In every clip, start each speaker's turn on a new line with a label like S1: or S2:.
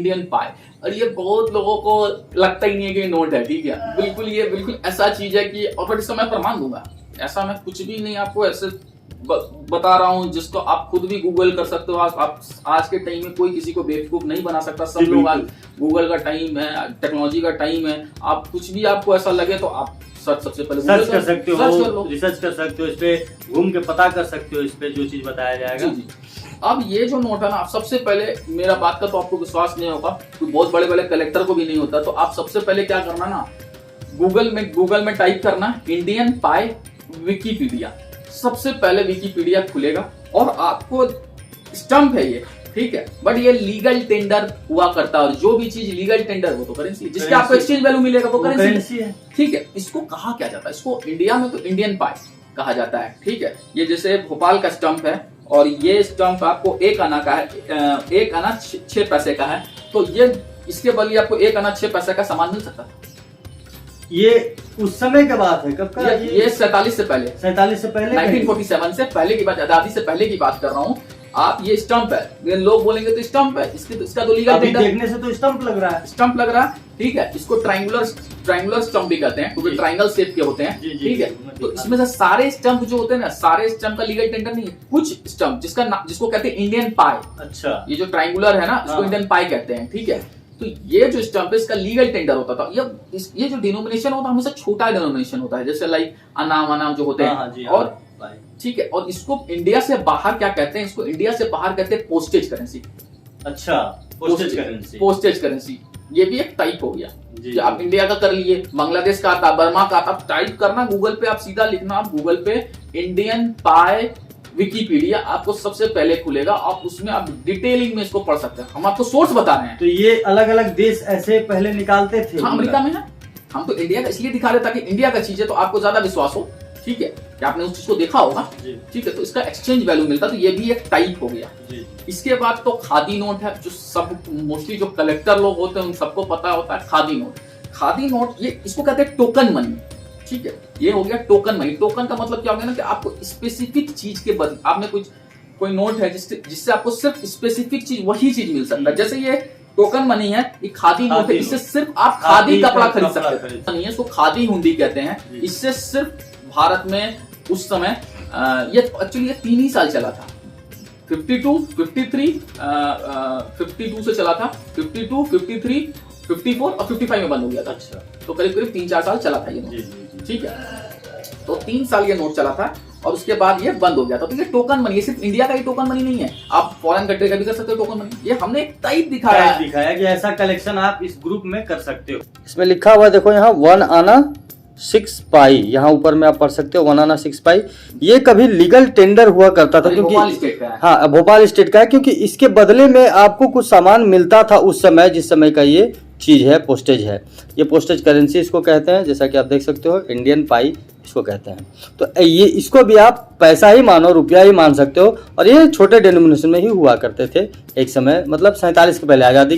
S1: Indian पाई। और ये बहुत लोगों को लगता ही नहीं है कि नोट है, ठीक है। बिल्कुल ये बिल्कुल ऐसा चीज है कि, और इसका मैं प्रमाण दूंगा, ऐसा मैं कुछ भी नहीं आपको ऐसे बता रहा हूँ जिसको आप खुद भी गूगल कर सकते हो। आप आज के टाइम में कोई किसी को बेवकूफ नहीं बना सकता। सब लोग आज गूगल का टाइम है, टेक्नोलॉजी का टाइम है। आप कुछ भी आपको ऐसा लगे तो आप सबसे पहले
S2: सर्च कर सकते हो, रिसर्च कर सकते हो, इस पे घूम के पता कर सकते हो, इस पे जो चीज बताया जाएगा।
S1: जी। अब ये जो नोट है ना, सबसे पहले मेरा बात का तो आपको विश्वास नहीं होगा, तो बहुत बड़े बड़े कलेक्टर को भी नहीं होता। तो आप सबसे पहले क्या करना ना, गूगल में टाइप करना इंडियन पाई विकिपीडिया। सबसे पहले विकिपीडिया खुलेगा और आपको स्टंप है ये, ठीक है, बट ये लीगल टेंडर हुआ करता है। और जो भी चीज लीगल टेंडर वो तो करेंसी, जिसके आपको एक्सचेंज वैल्यू मिलेगा वो करेंसी है, ठीक है। इसको कहा क्या जाता है, इसको इंडिया में तो इंडियन पाई कहा जाता है, ठीक है। ये जैसे भोपाल का स्टंप है और ये स्टंप आपको 1 आना का है, 1 आना 6 पैसे का है। तो ये इसके बदले आपको 1 आना 6 पैसे का सामान मिल सकता है।
S2: ये उस समय की बात है, कब का?
S1: ये 47 से पहले,
S2: 47 से पहले,
S1: 1947 से पहले की बात, आजादी से पहले की बात कर रहा हूँ। आप ये स्टंप है, लोग बोलेंगे तो स्टंप है, इसका तो लीगल टेंडर,
S2: देखने से तो स्टंप लग रहा है,
S1: स्टंप लग रहा है, ठीक है। इसको ट्रायंगुलर स्टंप भी कहते हैं क्योंकि ट्रायंगल शेप के होते हैं, ठीक है। तो इसमें से सारे स्टंप जो होते हैं ना, सारे स्टंप का लीगल टेंडर नहीं है। कुछ स्टंप जिसको कहते हैं इंडियन पाई,
S2: अच्छा,
S1: ये जो ट्रायंगुलर है ना, इसको इंडियन पाई कहते हैं, ठीक है। तो ये जो स्टंप है इसका लीगल टेंडर होता था। ये जो डिनोमिनेशन होता है हमेशा छोटा डिनोमिनेशन होता है, जैसे लाइक अनाम जो होते हैं, और ठीक है। और इसको इंडिया से बाहर क्या कहते हैं, इसको इंडिया से बाहर कहते हैं पोस्टेज करेंसी।
S2: अच्छा,
S1: पोस्टेज करेंसी ये भी एक टाइप हो गया। जो आप इंडिया का कर लिए, बांग्लादेश का आता, बर्मा का आता, टाइप करना गूगल पे, आप सीधा लिखना, आप गूगल पे इंडियन पाई विकिपीडिया, आपको सबसे पहले खुलेगा। आप उसमें आप डिटेलिंग में इसको पढ़ सकते हैं। हम आपको सोर्स बता रहे हैं।
S2: तो ये अलग अलग देश ऐसे पहले निकालते थे?
S1: हाँ, अमेरिका में है। हम तो इंडिया का इसलिए दिखा रहे ताकि इंडिया का चीज है तो आपको ज्यादा विश्वास हो, ठीक है, कि आपने उस चीज को देखा होगा, ठीक है। तो इसका एक्सचेंज वैल्यू मिलता, तो ये भी एक टाइप हो गया। इसके बाद तो खादी नोट है, जो सब मोस्टली जो कलेक्टर लोग होते हैं उन सबको पता होता है। खादी नोट ये इसको कहते हैं टोकन मनी, ठीक है। ये हो गया टोकन मनी। टोकन का मतलब क्या हो गया ना, कि आपको स्पेसिफिक चीज के बदले आपने कोई नोट है जिससे आपको सिर्फ स्पेसिफिक चीज, वही चीज मिल सकता है। जैसे ये टोकन मनी है, ये खादी नोट है, इससे सिर्फ आप खादी कपड़ा खरीद सकते हैं। इसको खादी हुंडी कहते हैं। इससे सिर्फ भारत में उस समय ये एक्चुअली 3 ही साल चला था। 52, 53, 52 से चला था, 52, 53, 54 और 55 में बंद हो गया था। अच्छा, तो करीब 3-4 साल चला था ये नोट, ठीक है। तो 3 साल ये नोट चला था और उसके बाद ये बंद हो गया था। तो ये टोकन मनी, ये सिर्फ इंडिया का ही टोकन मनी नहीं है, आप फॉरेन कंट्री का भी कर सकते हो टोकन मनी। ये हमने एक टाइप दिखाया
S2: कि ऐसा कलेक्शन आप इस ग्रुप में कर सकते हो। इसमें लिखा हुआ देखो यहाँ 1 आना 6 पाई, यहाँ ऊपर में आप पढ़ सकते हो 1 आना 6 पाई। ये कभी लीगल टेंडर हुआ करता था, क्योंकि
S1: भोपाल स्टेट का है।
S2: हाँ, भोपाल स्टेट का है, क्योंकि इसके बदले में आपको कुछ सामान मिलता था उस समय, जिस समय का ये चीज है, पोस्टेज है। ये पोस्टेज करेंसी इसको कहते हैं, जैसा कि आप देख सकते हो इंडियन पाई इसको कहते हैं। तो ये इसको भी आप पैसा ही मानो, रुपया ही मान सकते हो। और ये छोटे डिनोमिनेशन में ही हुआ करते थे एक समय, मतलब 47 के पहले, आजादी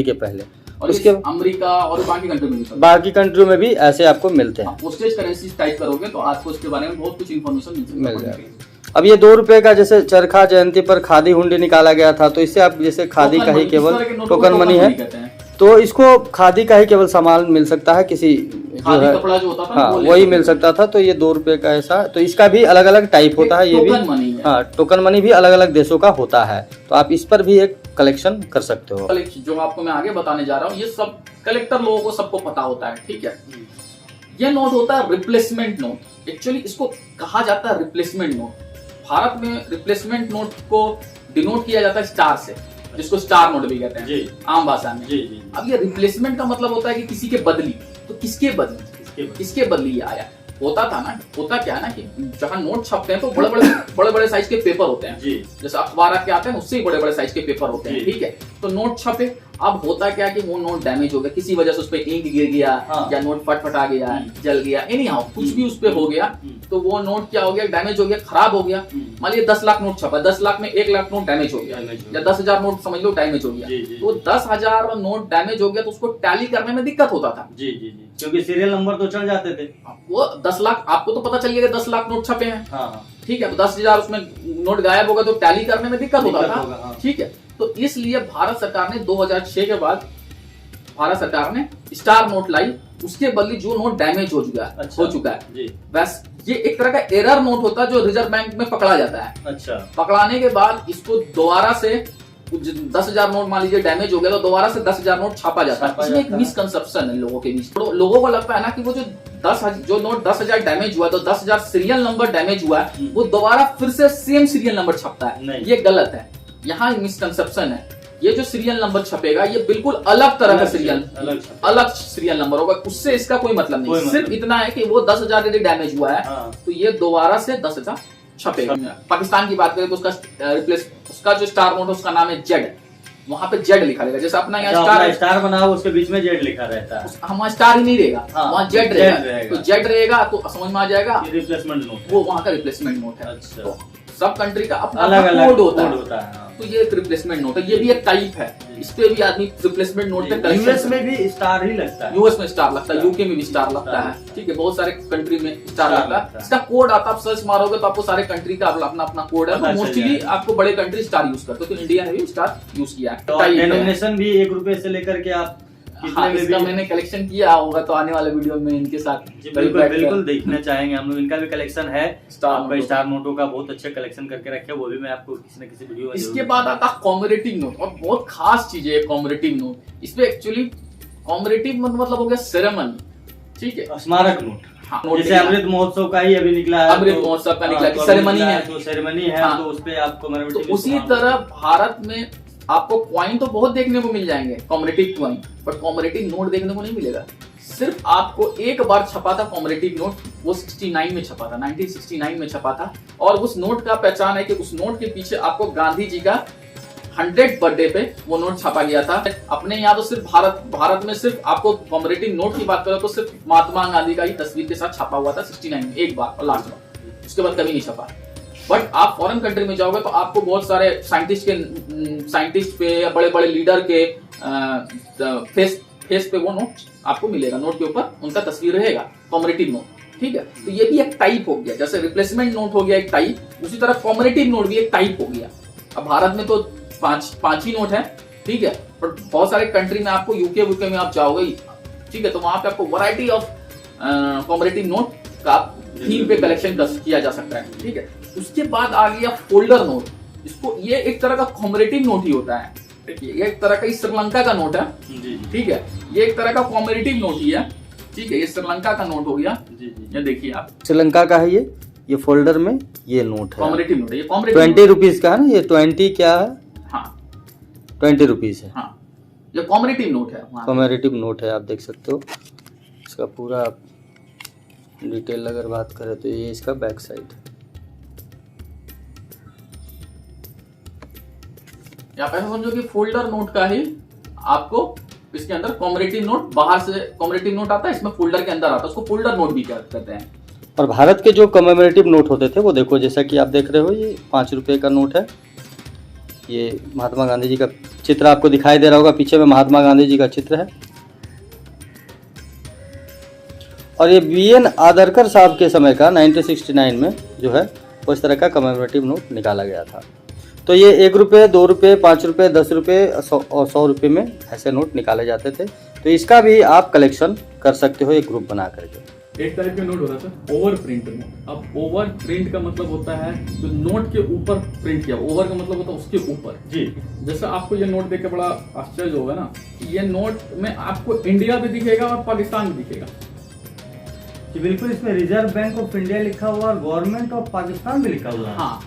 S2: के पहले।
S1: और उसके अमेरिका और
S2: बाकी कंट्रियों में भी ऐसे आपको मिलते हैं।
S1: पोस्टेज करेंसी टाइप करोगे तो आपको इसके बारे में बहुत कुछ इन्फॉर्मेशन मिल जाएगी।
S2: अब ये 2 रुपए का, जैसे चरखा जयंती पर खादी हुंडी निकाला गया था, तो इससे आप जैसे खादी का ही केवल टोकन मनी है, तो इसको खादी का ही केवल सामान मिल सकता है, किसी जो है
S1: कपड़ा जो होता था,
S2: हाँ वही मिल सकता था। तो ये 2 रुपए का ऐसा, तो इसका भी अलग अलग टाइप होता है। ये भी हाँ, टोकन मनी भी अलग अलग देशों का होता है। तो आप इस पर भी एक कलेक्शन कर सकते हो।
S1: जो आपको मैं आगे बताने जा रहा हूँ, ये सब कलेक्टर लोगों को सबको पता होता है, ठीक है। ये नोट होता है रिप्लेसमेंट नोट। एक्चुअली इसको कहा जाता है रिप्लेसमेंट नोट। भारत में रिप्लेसमेंट नोट को डिनोट किया जाता है स्टार से, जिसको स्टार नोट भी कहते हैं आम भाषा में। अब ये रिप्लेसमेंट का मतलब होता है कि किसी के बदली। तो किसके बदली ये आया? होता क्या है ना, कि जहाँ नोट छपते हैं तो बड़े बड़े साइज के पेपर होते हैं, जैसे अखबार के आते हैं उससे ही बड़े साइज के पेपर होते हैं, ठीक है। तो नोट छपे, अब होता क्या कि वो नोट डैमेज हो गया, किसी वजह से उस पर इंक गिर गया, या नोट फटफटा गया, जल गया, एनी हाउ कुछ भी उस पर हो गया, तो वो नोट क्या हो गया, डैमेज हो गया, खराब हो गया। मान लीजिए 10 लाख नोट छपा, 10 लाख में 1 लाख नोट डैमेज हो गया, या 10,000 नोट समझ लो डैमेज हो गया। तो 10,000 नोट डैमेज हो गया तो उसको टैली करने में दिक्कत होता था,
S2: क्योंकि सीरियल नंबर तो चढ़ जाते थे।
S1: वो 10 लाख, आपको तो पता चल गया 10 लाख नोट छपे हैं, ठीक है, तो 10,000 उसमें नोट गायब होगा तो टैली करने में दिक्कत होता था।
S2: हाँ।
S1: ठीक है, तो इसलिए भारत सरकार ने 2006 के बाद भारत सरकार ने स्टार नोट लाई, उसके बदले जो नोट डैमेज हो चुका है,
S2: अच्छा,
S1: हो चुका है
S2: जी।
S1: बस ये एक तरह का एरर नोट होता है जो रिजर्व बैंक में पकड़ा जाता है।
S2: अच्छा,
S1: पकड़ाने के बाद इसको दोबारा से 10,000 नोट मान लीजिए डैमेज हो गया तो दोबारा से 10,000 नोट छापा जाता है। इसमें एक मिसकंसेप्शन है लोगों के बीच। तो लोगों को लगता है ना कि वो जो नोट 10,000 डैमेज हुआ तो 10,000 सीरियल नंबर डैमेज हुआ है, वो दोबारा फिर से सेम सीरियल नंबर छपता है। ये गलत है, यहाँ मिसकंसेप्शन है। ये जो सीरियल नंबर छपेगा ये बिल्कुल अलग तरह का अलग सीरियल नंबर होगा, उससे इसका कोई मतलब नहीं। सिर्फ इतना है कि वो 10,000 यदि डैमेज हुआ है तो ये दोबारा से 10,000 छपेगा। पाकिस्तान की बात करें तो उसका जो स्टार नोट है उसका नाम है जेड, वहां पे जेड लिखा रहेगा। जैसे अपना यहाँ
S2: स्टार बना हुआ उसके बीच में जेड लिखा रहता है,
S1: वहाँ स्टार ही नहीं रहेगा, वहाँ जेड रहेगा। तो जेड रहेगा तो समझ में आ जाएगा
S2: रिप्लेसमेंट नोट,
S1: वो वहाँ का रिप्लेसमेंट नोट है।
S2: अच्छा,
S1: सब कंट्री का अपना
S2: अलग
S1: कोड होता
S2: है।
S1: तो ये एक रिप्लेसमेंट नोट है, ये भी एक टाइप है। इस पे भी आदमी रिप्लेसमेंट नोट पे
S2: यूएस में भी स्टार ही लगता है,
S1: यूएस में स्टार लगता है, यूके में भी स्टार लगता है। ठीक है, बहुत सारे कंट्री में स्टार लगता है। इसका कोड आता है, आप सर्च मारोगे तो आपको सारे कंट्री का अपना अपना कोड है। तो मोस्टली आपको बड़े कंट्री स्टार यूज करते हैं, तो इंडिया ने भी स्टार यूज किया है।
S2: डेनोमिनेशन भी 1 रुपए से लेकर के आप
S1: हाँ, इसका मैंने कलेक्शन किया होगा तो आने वाले वीडियो में इनके साथ
S2: बिल्कुल देखना चाहेंगे हम लोग। इनका भी कलेक्शन है, स्टार नोटों का बहुत अच्छे कलेक्शन करके रखे, वो भी मैं आपको किसी न किसी वीडियो में।
S1: इसके बाद आता है कॉमरेटिव नोट, और बहुत खास चीज है कॉमरेटिव नोट। इसमें एक्चुअली कॉमरेटिव मतलब हो गया सेरेमनी, ठीक है,
S2: स्मारक नोट।
S1: हाँ,
S2: जैसे अमृत महोत्सव का ही अभी निकला है,
S1: अमृत महोत्सव का निकला है, सेरेमनी है,
S2: तो सेरेमनी है, तो उस पे आपको
S1: तो उसी तरह भारत में आपको कॉइन तो बहुत देखने को मिल जाएंगे, कॉमरेटिव कॉइन, बट कॉमरेटिव नोट देखने को नहीं मिलेगा। सिर्फ आपको एक बार छपा था कॉमरेटिव नोट, वो 69 में छपा था, 1969 में छपा था। और उस नोट का पहचान है कि उस नोट के पीछे आपको गांधी जी का 100 बर्थडे पे वो नोट छपा गया था। अपने यहाँ तो सिर्फ भारत में सिर्फ आपको कॉमरेटिव नोट की बात करो तो सिर्फ महात्मा गांधी का ही तस्वीर के साथ छपा हुआ था 69 में, एक बार और लास्ट बार, उसके बाद कभी नहीं छपा। बट आप फॉरेन कंट्री में जाओगे तो आपको बहुत सारे साइंटिस्ट पे या बड़े बड़े लीडर के फेस पे वो नोट आपको मिलेगा, नोट के ऊपर उनका तस्वीर रहेगा, कॉमरेटिव नोट। ठीक है, तो ये भी एक टाइप हो गया, जैसे रिप्लेसमेंट नोट हो गया एक टाइप, उसी तरह कॉमरेटिव नोट भी एक टाइप हो गया। अब भारत में तो पांच ही नोट है, ठीक है, बट बहुत सारे कंट्री में आपको यूके में आप जाओगे, ठीक है, तो वहां पे आपको वैरायटी ऑफ कॉमरेटिव नोट का थीम पे कलेक्शन किया जा सकता है। ठीक है, उसके बाद आ गया फोल्डर नोट। इसको ये एक तरह का कॉमरेटिव नोट ही होता है, ये एक तरह का श्रीलंका का नोट है, ठीक है, ये एक तरह का कॉमरेटिव नोट ही है, ठीक है, ये श्रीलंका का नोट हो गया। ये देखिए आप,
S2: श्रीलंका का है ये फोल्डर में ये नोट है,
S1: कॉमरेटिव नोट है, ये
S2: 20 रुपीज का है ना, ये 20 क्या है,
S1: हाँ
S2: 20 रुपीज है,
S1: हाँ, ये कॉमरेटिव नोट है,
S2: कॉमरेटिव नोट है, आप देख सकते हो। इसका पूरा डिटेल अगर बात करें तो ये इसका बैक साइड है।
S1: या ऐसा समझो कि फोल्डर नोट का ही आपको इसके अंदर कॉमरेटिव नोट, बाहर से कॉमरेटिव नोट आता है, इसमें फोल्डर के अंदर आता है, उसको फोल्डर नोट भी कहते हैं।
S2: और भारत के जो कमेमोरेटिव नोट होते थे वो देखो, जैसा कि आप देख रहे हो, ये 5 रुपए का नोट है, ये महात्मा गांधी जी का चित्र आपको दिखाई दे रहा होगा, पीछे में महात्मा गांधी जी का चित्र है। और ये BN आदरकर साहब के समय का 1969 में जो है उस तरह का कमेमोरेटिव नोट निकाला गया था। तो ये 1 रुपये, 2 रुपये, 5 रुपये, 10 रुपये और 100 रुपये में ऐसे नोट निकाले जाते थे। तो इसका भी आप कलेक्शन कर सकते हो एक ग्रुप बना करके।
S1: एक टाइप का नोट होता था ओवर प्रिंट नोट। अब ओवर प्रिंट का मतलब होता है जो नोट के ऊपर प्रिंट किया, ओवर का मतलब होता है उसके ऊपर जी। जैसे आपको ये नोट देख के बड़ा आश्चर्य होगा ना, ये नोट में आपको इंडिया भी दिखेगा और पाकिस्तान भी दिखेगा
S2: जी, बिल्कुल। इसमें रिजर्व बैंक ऑफ इंडिया लिखा हुआ और गवर्नमेंट ऑफ पाकिस्तान भी लिखा हुआ है।
S1: हाँ,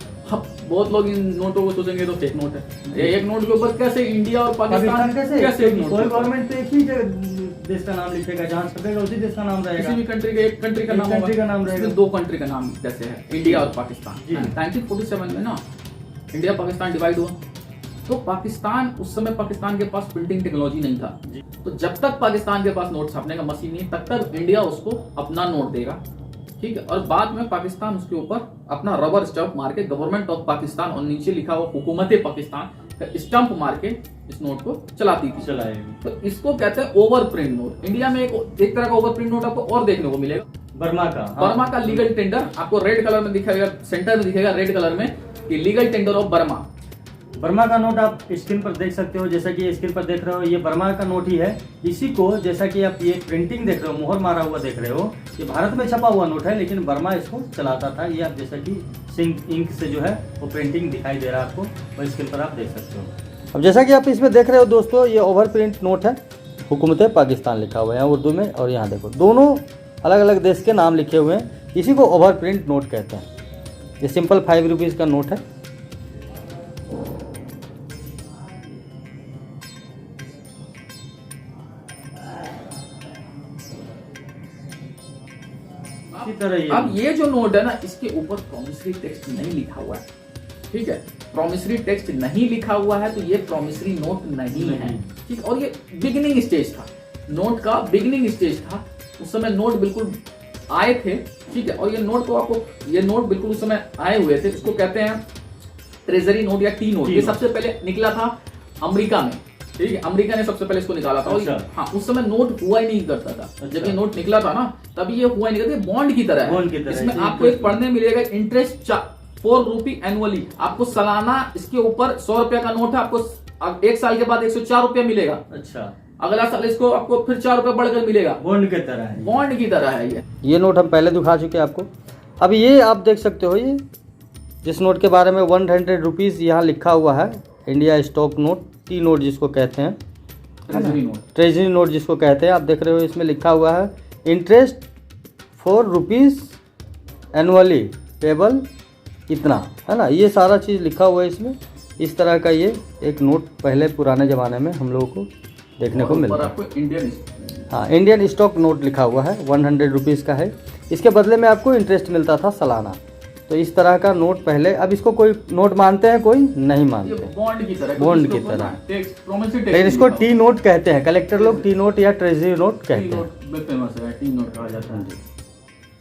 S1: बहुत लोग इन नोटों को सोचेंगे तो फेक नोट है। एक नोट के ऊपर कैसे इंडिया और पाकिस्तान कैसे एक नोट?
S2: कोई गवर्नमेंट तो एक ही देश का नाम लिखेगा, जहाँ छपेगा उसी देश का नाम रहेगा।
S1: किसी भी कंट्री का एक कंट्री का नाम रहेगा, 2 कंट्री का नाम कैसे है, इंडिया और पाकिस्तान। 1947 में ना इंडिया पाकिस्तान डिवाइड हुआ, तो पाकिस्तान उस समय पाकिस्तान के पास प्रिंटिंग टेक्नोलॉजी नहीं था, तो जब तक पाकिस्तान के पास नोट छापने का मशीन नहीं, तब तक इंडिया उसको अपना नोट देगा, ठीक है। और बाद में पाकिस्तान उसके ऊपर अपना रबर स्टंप मार के गवर्नमेंट ऑफ पाकिस्तान और नीचे लिखा हुआ हुकूमत पाकिस्तान का स्टंप मार के इस नोट को चलाती थी, तो इसको कहते हैं ओवर प्रिंट नोट। इंडिया में एक तरह का ओवर प्रिंट नोट आपको और देखने को मिलेगा,
S2: बर्मा का, हाँ।
S1: बर्मा का लीगल टेंडर आपको रेड कलर में दिखेगा, सेंटर में दिखेगा रेड कलर में, ये legal tender of Burma.
S2: Burma का नोट आप स्क्रीन पर देख सकते हो, जैसा कि स्क्रीन पर देख रहे हो ये बर्मा का नोट ही है। इसी को जैसा कि आप ये प्रिंटिंग देख रहे हो, मोहर मारा हुआ देख रहे हो, ये भारत में छपा हुआ नोट है, लेकिन बर्मा इसको चलाता था। ये आप जैसा कि सिंक इंक से जो है वो प्रिंटिंग दिखाई दे रहा है आपको, वो स्क्रीन पर आप देख सकते हो। अब जैसा कि आप इसमें देख रहे हो दोस्तों, ये ओवर प्रिंट नोट है, हुकूमत पाकिस्तान लिखा हुआ है उर्दू में, और यहाँ देखो दोनों अलग अलग देश के नाम लिखे हुए हैं। इसी को ओवर प्रिंट नोट कहते हैं। ये सिंपल 5 रुपीज़ का नोट है।
S1: अब ये जो नोट है ना, इसके ऊपर प्रॉमिसरी टेक्स्ट नहीं लिखा हुआ है, ठीक है, प्रॉमिसरी टेक्स्ट नहीं लिखा हुआ है, तो ये प्रॉमिसरी नोट नहीं है, ठीक। और ये बिगिनिंग स्टेज था, नोट का बिगिनिंग स्टेज था, उस समय नोट बिल्कुल आए थे, ठीक है। और ये नोट को आपको, ये नोट बिल्कुल उस समय आए हुए थे, इसको कहते हैं ट्रेजरी नोट या टी नोट। ये सबसे पहले निकला था अमेरिका में, ठीक है, अमेरिका ने सबसे पहले इसको निकाला था।
S2: अच्छा।
S1: हाँ, उस समय नोट हुआ ही नहीं करता था। अच्छा। जब ये नोट निकला था ना, तभी ये हुआ ही नहीं करता, बॉन्ड की तरह है। इसमें आपको एक पढ़ने मिलेगा, इंटरेस्ट 4 रुपये एनुअली, आपको सालाना इसके ऊपर 100 रुपया का नोट है, आपको 1 साल के बाद 104 रुपया मिलेगा।
S2: अच्छा,
S1: अगला साल इसको आपको फिर 4 रुपये बढ़कर मिलेगा,
S2: बॉन्ड की तरह है,
S1: बॉन्ड की तरह है
S2: ये नोट हम पहले दिखा चुके हैं आपको। अब ये आप देख सकते हो, ये जिस नोट के बारे में 100 रुपीज़ यहाँ लिखा हुआ है, India stock note, T note जिसको कहते हैं, ट्रेजरी नोट जिसको कहते हैं। आप देख रहे हो इसमें लिखा हुआ है इंटरेस्ट 4 रुपीज़ एनुअली पेबल, इतना है ना, ये सारा चीज़ लिखा हुआ है इसमें। इस तरह का ये एक नोट पहले पुराने ज़माने में हम लोगों को देखने को मिलता है। हाँ, इंडियन स्टॉक नोट लिखा हुआ है, 100 रुपीज़ का है। इसके बदले में आपको इंटरेस्ट मिलता था सालाना। तो इस तरह का नोट पहले, अब इसको कोई नोट मानते हैं, कोई नहीं मानते,
S1: बॉन्ड की तरह,
S2: बॉन्ड की तरह। लेकिन इसको टी नोट कहते हैं, कलेक्टर लोग टी नोट या ट्रेजरी नोट कहते हैं,
S1: टी नोट कहा जाता है।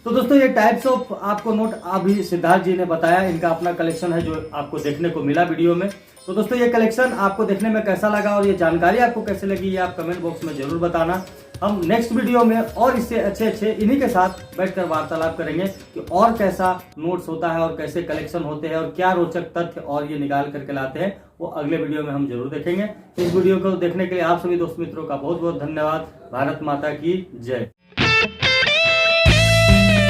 S2: तो दोस्तों ये टाइप्स ऑफ आपको नोट अभी सिद्धार्थ जी ने बताया, इनका अपना कलेक्शन है जो आपको देखने को मिला वीडियो में। तो दोस्तों ये कलेक्शन आपको देखने में कैसा लगा और ये जानकारी आपको कैसे लगी, ये आप कमेंट बॉक्स में जरूर बताना। हम नेक्स्ट वीडियो में और इससे अच्छे इन्हीं के साथ बैठकर वार्तालाप करेंगे कि और कैसा नोट्स होता है और कैसे कलेक्शन होते हैं और क्या रोचक तथ्य और ये निकाल करके लाते हैं, वो अगले वीडियो में हम जरूर देखेंगे। इस वीडियो को देखने के लिए आप सभी दोस्त मित्रों का बहुत बहुत धन्यवाद। भारत माता की जय।